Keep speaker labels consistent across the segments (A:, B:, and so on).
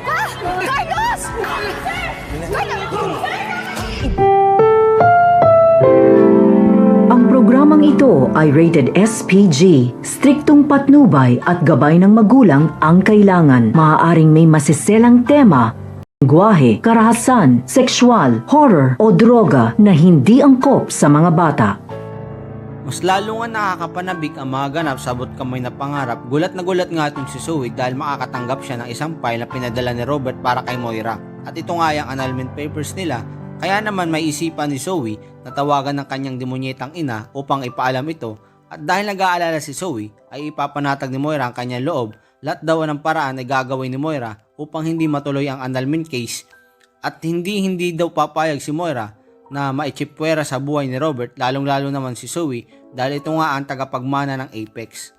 A: ka? Carlos!
B: Ang programang ito ay rated SPG. Striktong patnubay at gabay ng magulang ang kailangan. Maaaring may masiselang tema, lengguwahe, karahasan, sexual, horror o droga na hindi angkop sa mga bata.
C: Mas lalo nga nakakapanabik ang mga ganap sa abot kamay na pangarap. Gulat na gulat nga itong si Zoe dahil makakatanggap siya ng isang file na pinadala ni Robert para kay Moira. At ito nga yung annulment papers nila. Kaya naman may isipan ni Zoe na tawagan ng kanyang demonyetang ina upang ipaalam ito. At dahil nag-aalala si Zoe ay ipapanatag ni Moira ang kanyang loob. Lahat daw ng paraan ay gagawin ni Moira upang hindi matuloy ang annulment case. At hindi daw papayag si Moira na maitsipwera sa buhay ni Robert, lalong-lalo naman si Zoe dahil ito nga ang tagapagmana ng Apex.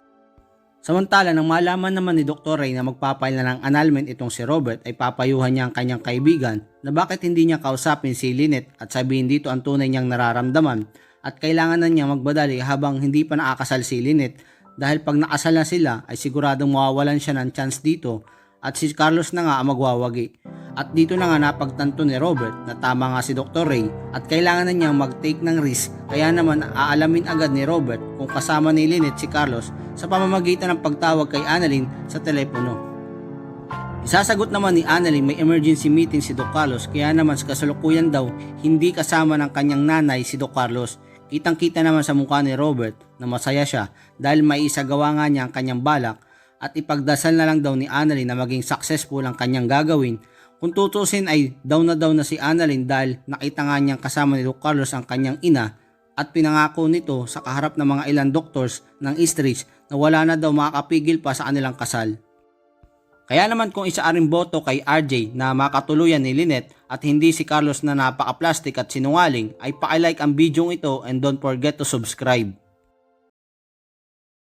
C: Samantala, nang malaman naman ni Dr. Ray na magpapail na ng annulment itong si Robert, ay papayuhan niya ang kanyang kaibigan na bakit hindi niya kausapin si Lynette at sabihin dito ang tunay niyang nararamdaman at kailangan na niya magbadali habang hindi pa nakakasal si Lynette dahil pag nakasal na sila ay siguradong mawawalan siya ng chance dito at si Carlos na nga ang magwawagi. At dito na nga napagtanto ni Robert na tama nga si Dr. Ray at kailangan na niyang mag-take ng risk, kaya naman aalamin agad ni Robert kung kasama ni Lynette si Carlos sa pamamagitan ng pagtawag kay Annalyn sa telepono. Isasagot naman ni Annalyn may emergency meeting si Doc Carlos, kaya naman sa kasalukuyan daw hindi kasama ng kanyang nanay si Doc Carlos. Kitang-kita naman sa mukha ni Robert na masaya siya dahil may isagawa nga niya ang kanyang balak at ipagdasal na lang daw ni Annalyn na maging successful ang kanyang gagawin. Kung tutusin ay daw na si Annalyn dahil nakita nga niyang kasama ni Doc Carlos ang kanyang ina at pinangako nito sa kaharap ng mga ilang doctors ng Eastridge na wala na daw makakapigil pa sa kanilang kasal. Kaya naman kung isa ring boto kay RJ na makatuluyan ni Lynette at hindi si Carlos na napaka-plastic at sinungaling, ay paki-like ang video ito and don't forget to subscribe.